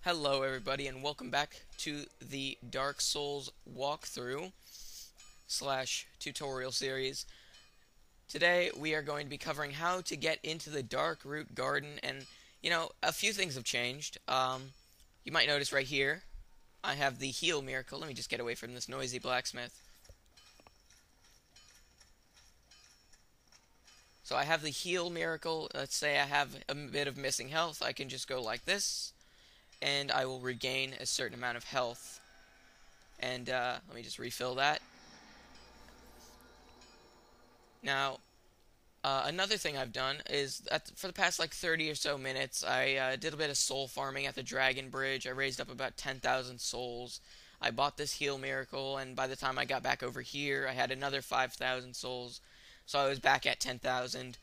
Hello everybody and welcome back to the Dark Souls walkthrough slash tutorial series. Today we are going to be covering how to get into the Darkroot garden, and a few things have changed. You might notice right here I have the heal miracle. Let me just get away from this noisy blacksmith. So I have the heal miracle. Let's say I have a bit of missing health. I can just go like this and I will regain a certain amount of health. And let me just refill that. Now, another thing I've done is that for the past like 30 or so minutes, I did a bit of soul farming at the Dragon Bridge. I raised up about 10,000 souls. I bought this heal miracle, and by the time I got back over here, I had another 5,000 souls. So I was back at 10,000.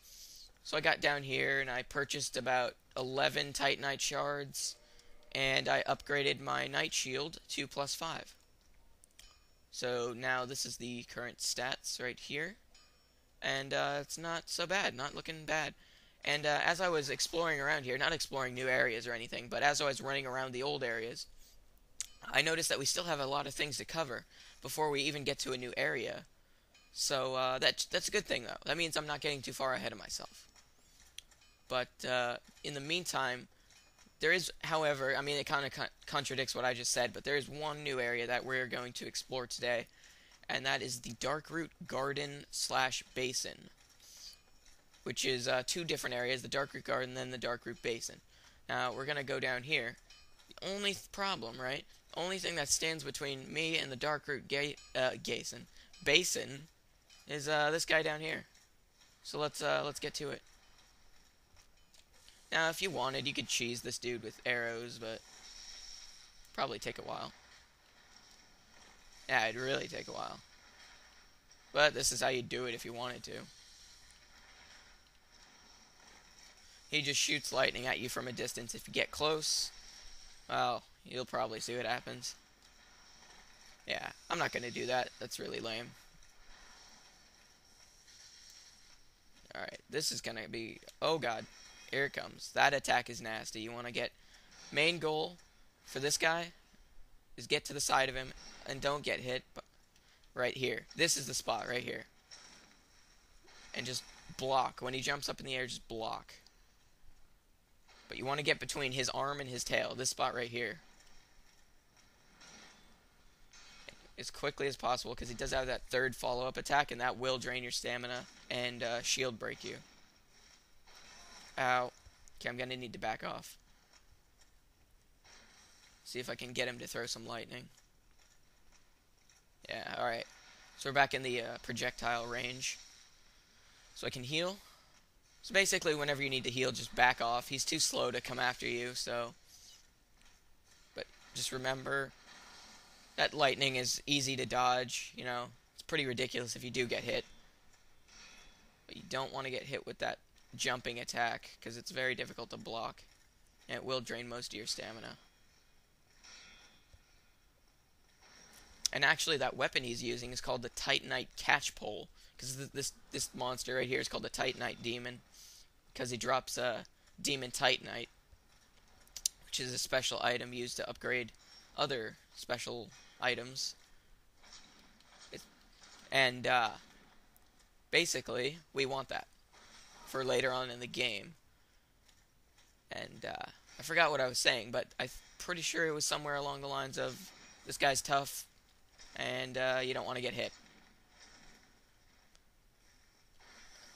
So I got down here and I purchased about 11 Titanite shards, and I upgraded my Night Shield to +5. So now this is the current stats right here, and it's not so bad, not looking bad. And as I was exploring around here, not exploring new areas or anything, but as I was running around the old areas, I noticed that we still have a lot of things to cover before we even get to a new area. So that's a good thing, though. That means I'm not getting too far ahead of myself. But in the meantime, there is, however, I mean, it kind of contradicts what I just said, but there is one new area that we're going to explore today, and that is the Darkroot Garden / Basin, which is two different areas, the Darkroot Garden and then the Darkroot Basin. Now, we're going to go down here. The only problem, right, only thing that stands between me and the Darkroot Basin is this guy down here. So let's get to it. Now, if you wanted, you could cheese this dude with arrows, but probably take a while. Yeah, it'd really take a while. But this is how you do it if you wanted to. He just shoots lightning at you from a distance. If you get close, well, you'll probably see what happens. Yeah, I'm not going to do that. That's really lame. Alright, this is going to be... Oh, God. Here it comes. That attack is nasty. You want to get... Main goal for this guy is get to the side of him and don't get hit. But right here. This is the spot right here. And just block. When he jumps up in the air, just block. But you want to get between his arm and his tail. This spot right here. As quickly as possible, because he does have that third follow-up attack, and that will drain your stamina and shield break you. Ow. Okay, I'm gonna need to back off. See if I can get him to throw some lightning. Yeah, alright. So we're back in the projectile range. So I can heal. So basically, whenever you need to heal, just back off. He's too slow to come after you, so... But just remember that lightning is easy to dodge, you know. It's pretty ridiculous if you do get hit. But you don't want to get hit with that jumping attack, because it's very difficult to block, and it will drain most of your stamina. And actually, that weapon he's using is called the Titanite Catchpole, because this monster right here is called the Titanite Demon, because he drops a Demon Titanite, which is a special item used to upgrade other special items. And basically, we want that for later on in the game. And I forgot what I was saying, but I'm pretty sure it was somewhere along the lines of, this guy's tough, and you don't want to get hit.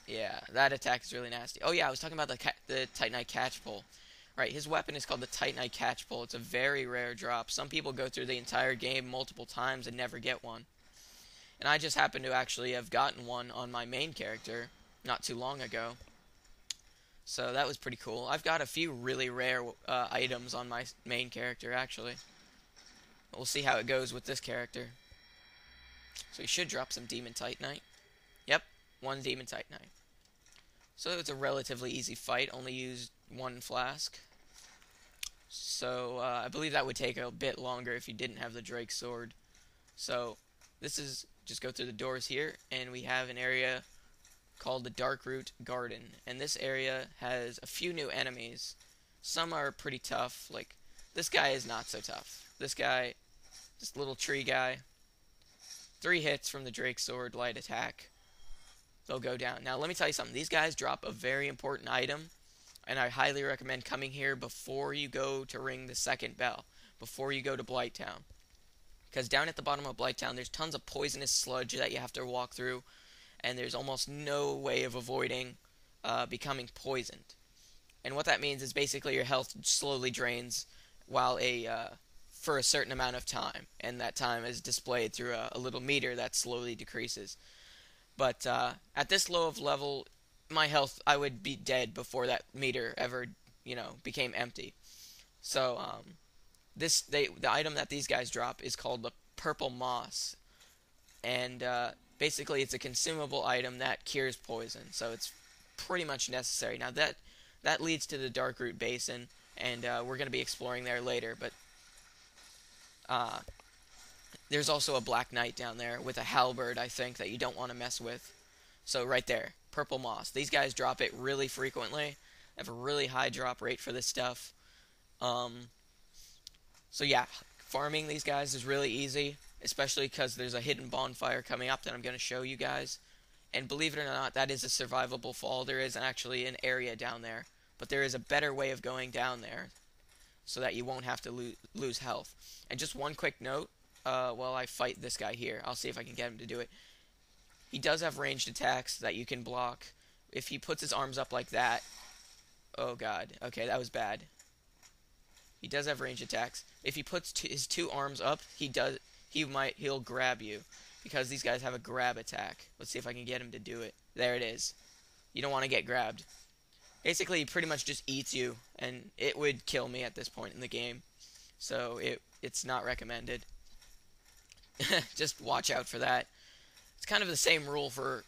Yeah, that attack is really nasty. Oh yeah, I was talking about the Titanite Catchpole. Right, his weapon is called the Titanite Catchpole. It's a very rare drop. Some people go through the entire game multiple times and never get one. And I just happen to actually have gotten one on my main character not too long ago. So that was pretty cool. I've got a few really rare items on my main character, actually. We'll see how it goes with this character. So he should drop some Demon Titanite. Yep, one Demon Titanite. So it's a relatively easy fight, only used one flask. So I believe that would take a bit longer if you didn't have the Drake Sword. So this is, just go through the doors here, and we have an area called the Darkroot Garden. And this area has a few new enemies. Some are pretty tough, like This guy is not so tough. This little tree guy, 3 hits from the Drake Sword light attack. They'll go down. Now, let me tell you something. These guys drop a very important item, and I highly recommend coming here before you go to ring the second bell, before you go to Blighttown. Because down at the bottom of Blighttown, there's tons of poisonous sludge that you have to walk through, and there's almost no way of avoiding becoming poisoned. And what that means is basically your health slowly drains while for a certain amount of time, and that time is displayed through a little meter that slowly decreases. But at this low of level, my health, I would be dead before that meter ever, became empty. So the item that these guys drop is called the purple moss, and basically it's a consumable item that cures poison. So it's pretty much necessary. Now that leads to the Darkroot Basin, and we're going to be exploring there later. But there's also a Black Knight down there with a halberd, I think, that you don't want to mess with. So right there, purple moss. These guys drop it really frequently. They have a really high drop rate for this stuff. So yeah, farming these guys is really easy, especially because there's a hidden bonfire coming up that I'm going to show you guys. And believe it or not, that is a survivable fall. There is actually an area down there, but there is a better way of going down there so that you won't have to lose health. And just one quick note, while I fight this guy here, I'll see if I can get him to do it. He does have ranged attacks that you can block. If he puts his arms up like that, oh god, okay, that was bad. He does have ranged attacks. If he puts his 2 arms up, he'll grab you, because these guys have a grab attack. Let's see if I can get him to do it. There it is. You don't want to get grabbed. Basically, he pretty much just eats you, and it would kill me at this point in the game. So it's not recommended. Just watch out for that. It's kind of the same rule for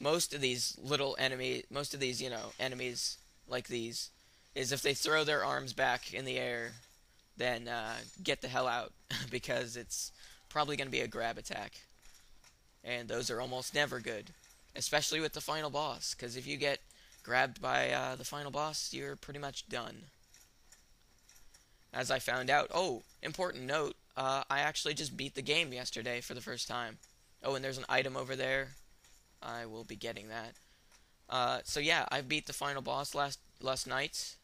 most of these enemies like these, is if they throw their arms back in the air, then get the hell out, because it's probably going to be a grab attack. And those are almost never good, especially with the final boss, because if you get grabbed by the final boss, you're pretty much done. As I found out, important note, I actually just beat the game yesterday for the first time. Oh, and there's an item over there. I will be getting that. So yeah, I beat the final boss last night,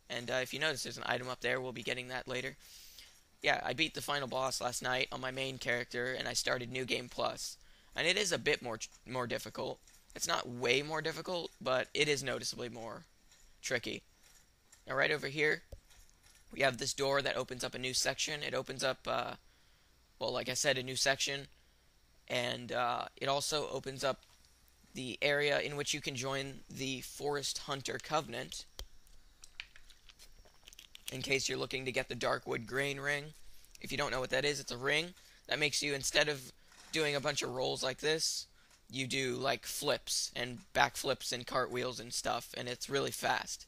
and if you notice, there's an item up there. We'll be getting that later. Yeah, I beat the final boss last night on my main character, and I started New Game Plus. And it is a bit more difficult. It's not way more difficult, but it is noticeably more tricky. Now right over here, we have this door that opens up a new section. It opens up, well, like I said, a new section. And it also opens up the area in which you can join the Forest Hunter Covenant, in case you're looking to get the Darkwood Grain Ring. If you don't know what that is, it's a ring that makes you, instead of doing a bunch of rolls like this, you do like flips and backflips and cartwheels and stuff, and it's really fast.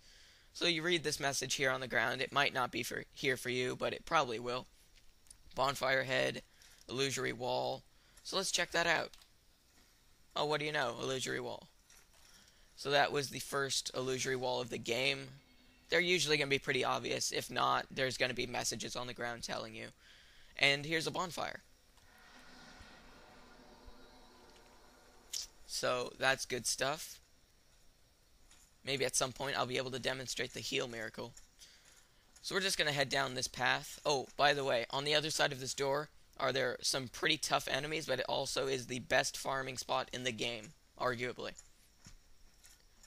So you read this message here on the ground. It might not be here for you, but it probably will. Bonfire Head, Illusory Wall. So let's check that out. Oh, what do you know? Illusory Wall. So that was the first illusory wall of the game. They're usually going to be pretty obvious. If not, there's going to be messages on the ground telling you. And here's a bonfire. So that's good stuff. Maybe at some point I'll be able to demonstrate the heal miracle. So we're just going to head down this path. Oh, by the way, on the other side of this door are there some pretty tough enemies, but it also is the best farming spot in the game, arguably.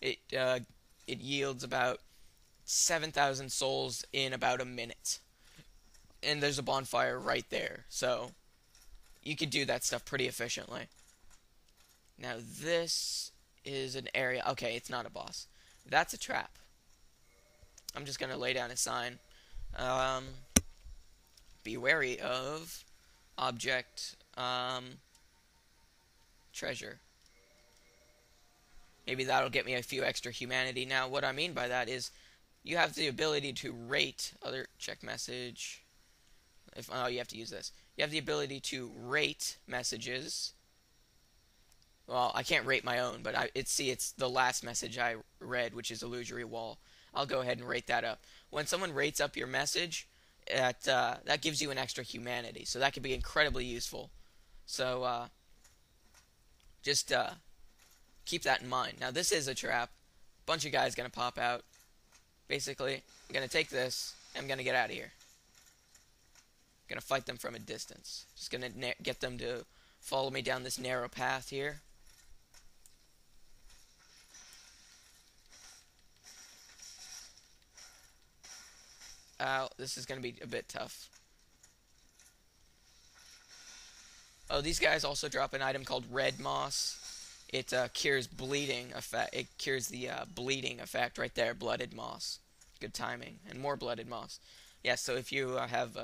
It yields about 7,000 souls in about a minute. And there's a bonfire right there, so you could do that stuff pretty efficiently. Now this is an area... Okay, it's not a boss. That's a trap. I'm just going to lay down a sign. Be wary of object treasure. Maybe that'll get me a few extra humanity. Now, what I mean by that is you have the ability to rate other... Check message. Oh, you have to use this. You have the ability to rate messages. Well, I can't rate my own, but it's the last message I read, which is Illusory Wall. I'll go ahead and rate that up. When someone rates up your message, that gives you an extra humanity, so that could be incredibly useful. So just keep that in mind. Now this is a trap. Bunch of guys gonna pop out. Basically, I'm gonna take this. And I'm gonna get out of here. Gonna fight them from a distance. Just gonna get them to follow me down this narrow path here. Ow, this is gonna be a bit tough. Oh, these guys also drop an item called red moss. It cures bleeding effect. It cures the bleeding effect right there. Blooded moss. Good timing. And more blooded moss. Yeah. So if you have,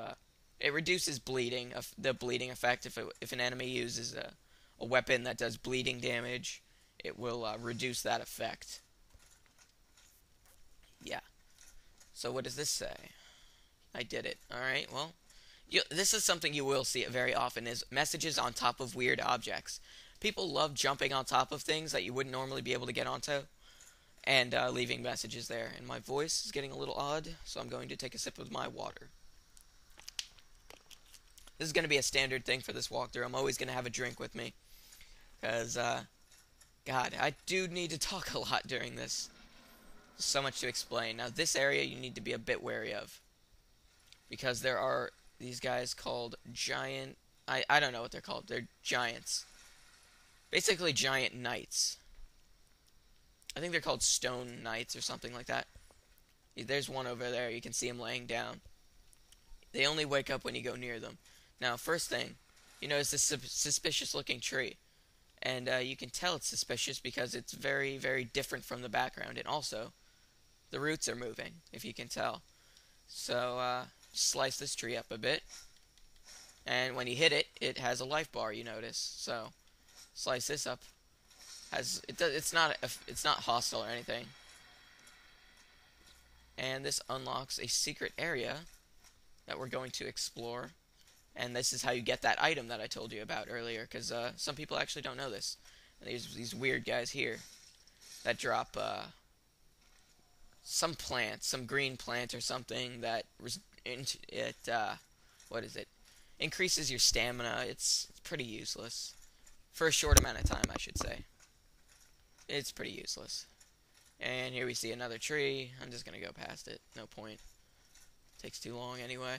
it reduces bleeding. The bleeding effect. If an enemy uses a weapon that does bleeding damage, it will reduce that effect. Yeah. So what does this say? I did it. All right. Well. This is something you will see it very often, is messages on top of weird objects. People love jumping on top of things that you wouldn't normally be able to get onto, and leaving messages there. And my voice is getting a little odd, so I'm going to take a sip of my water. This is going to be a standard thing for this walkthrough. I'm always going to have a drink with me, because, God, I do need to talk a lot during this. There's so much to explain. Now, this area you need to be a bit wary of, because there are these guys called giant... I don't know what they're called. They're giants. Basically giant knights. I think they're called stone knights or something like that. There's one over there. You can see him laying down. They only wake up when you go near them. Now, first thing, you notice this suspicious looking tree. And you can tell it's suspicious because it's very, very different from the background. And also, the roots are moving, if you can tell. So, slice this tree up a bit, and when you hit it, it has a life bar. You notice. So, slice this up. It's not hostile or anything. And this unlocks a secret area that we're going to explore. And this is how you get that item that I told you about earlier, because some people actually don't know this. And there's these weird guys here that drop some plant, some green plant or something that what is it? Increases your stamina. It's pretty useless. For a short amount of time, I should say. It's pretty useless. And here we see another tree. I'm just gonna go past it. No point. Takes too long anyway.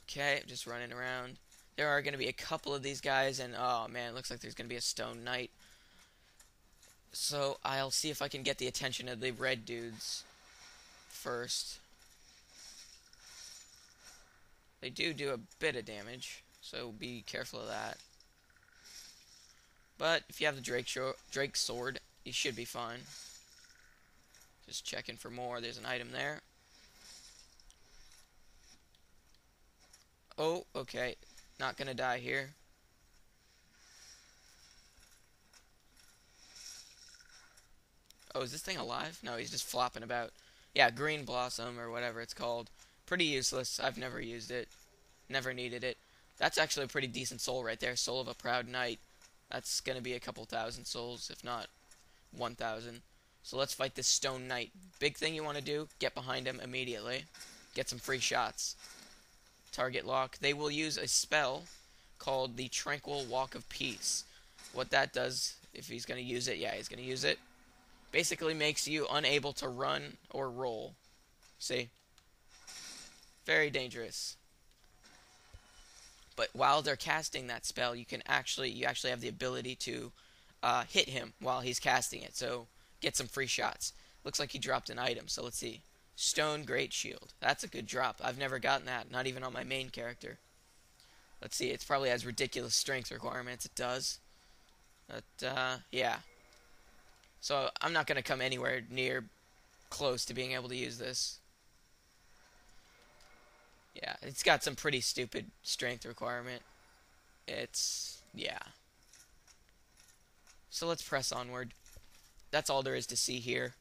Okay, just running around. There are gonna be a couple of these guys, and oh man, it looks like there's gonna be a stone knight. So I'll see if I can get the attention of the red dudes first. They do a bit of damage, so be careful of that. But if you have the Drake sword, you should be fine. Just checking for more. There's an item there. Oh, okay. Not gonna die here. Oh, is this thing alive? No, he's just flopping about. Yeah, green blossom or whatever it's called. Pretty useless. I've never used it. Never needed it. That's actually a pretty decent soul right there. Soul of a proud knight. That's gonna be a couple thousand souls, if not 1,000. So let's fight this stone knight. Big thing you want to do, get behind him immediately. Get some free shots. Target lock. They will use a spell called the Tranquil Walk of Peace. What that does, if he's gonna use it, yeah, he's gonna use it. Basically makes you unable to run or roll. See? Very dangerous. But while they're casting that spell, you actually have the ability to hit him while he's casting it. So get some free shots. Looks like he dropped an item. So let's see. Stone Great Shield. That's a good drop. I've never gotten that. Not even on my main character. Let's see. It probably has ridiculous strength requirements. It does. But yeah. So I'm not going to come anywhere near close to being able to use this. Yeah, it's got some pretty stupid strength requirement. Yeah. So let's press onward. That's all there is to see here.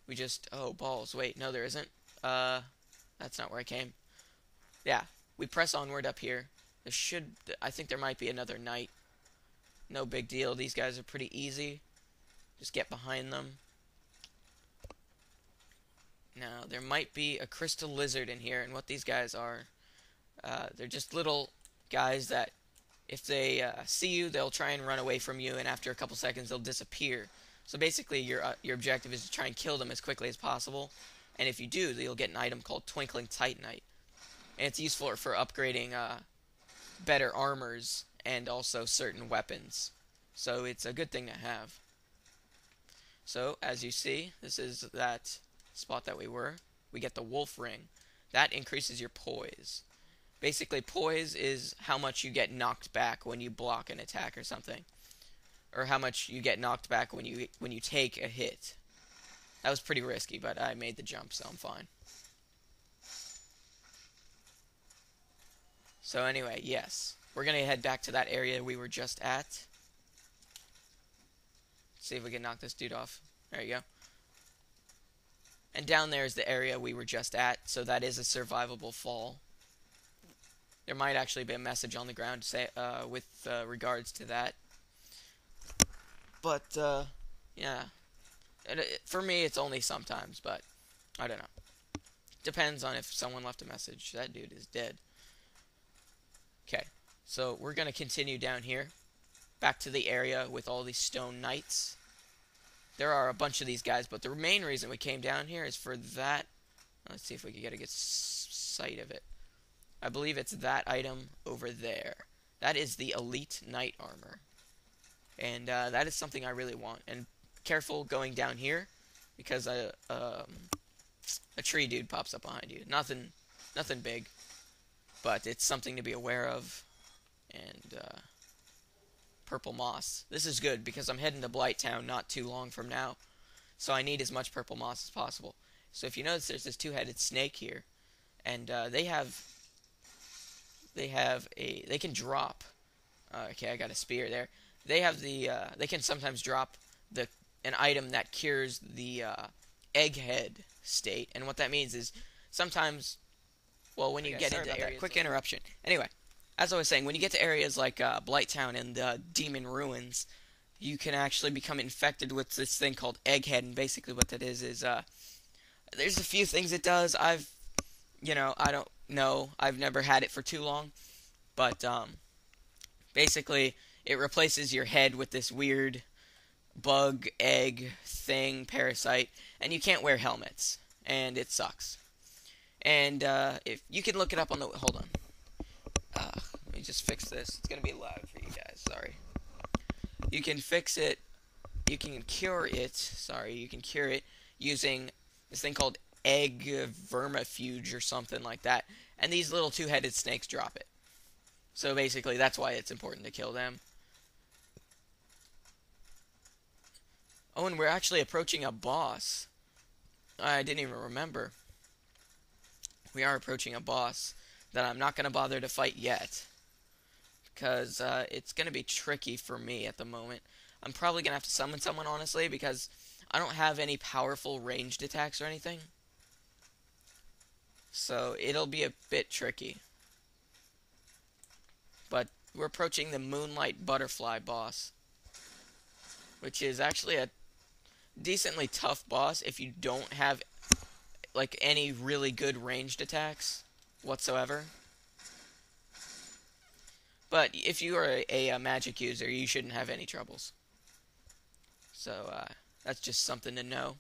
We just, oh, balls. Wait, no there isn't. That's not where I came. Yeah, we press onward up here. I think there might be another knight. No big deal. These guys are pretty easy. Just get behind them. Now, there might be a crystal lizard in here, and what these guys are, they're just little guys that if they see you, they'll try and run away from you, and after a couple seconds, they'll disappear. So basically, your objective is to try and kill them as quickly as possible, and if you do, you'll get an item called Twinkling Titanite, and it's useful for upgrading better armors and also certain weapons. So it's a good thing to have. So, as you see, this is that spot that we were. We get the wolf ring. That increases your poise. Basically, poise is how much you get knocked back when you block an attack or something. Or how much you get knocked back when you take a hit. That was pretty risky, but I made the jump, so I'm fine. So anyway, yes. We're going to head back to that area we were just at. See if we can knock this dude off. There you go. And down there is the area we were just at, so that is a survivable fall. There might actually be a message on the ground say, with regards to that. But, yeah. For me, it's only sometimes, but I don't know. Depends on if someone left a message. That dude is dead. Okay, so we're going to continue down here. Back to the area with all these stone knights. There are a bunch of these guys, but the main reason we came down here is for that. Let's see if we can get a good sight of it. I believe it's that item over there. That is the elite knight armor. And that is something I really want. And careful going down here, because a tree dude pops up behind you. Nothing big, but it's something to be aware of. And purple moss. This is good because I'm heading to Blighttown not too long from now, so I need as much purple moss as possible. So if you notice, there's this two-headed snake here, and they can drop. Okay, I got a spear there. They have they can sometimes drop an item that cures the egghead state, and what that means is sometimes, well, when you get into areas, quick interruption. Anyway, as I was saying, when you get to areas like Blighttown and Demon Ruins, you can actually become infected with this thing called egghead, and basically what that is there's a few things it does. I don't know. I've never had it for too long, but basically it replaces your head with this weird bug egg thing, parasite, and you can't wear helmets, and it sucks. And if you can look it up on the hold on. Let me just fix this. It's gonna be loud for you guys. Sorry. You can fix it. You can cure it. Sorry, you can cure it using this thing called egg vermifuge or something like that. And these little two-headed snakes drop it. So basically, that's why it's important to kill them. Oh, and we're actually approaching a boss. I didn't even remember. We are approaching a boss that I'm not going to bother to fight yet, because it's going to be tricky for me at the moment. I'm probably going to have to summon someone, honestly, because I don't have any powerful ranged attacks or anything. So it'll be a bit tricky. But we're approaching the Moonlight Butterfly boss, which is actually a decently tough boss if you don't have like any really good ranged attacks whatsoever. But if you are a magic user, you shouldn't have any troubles. So that's just something to know.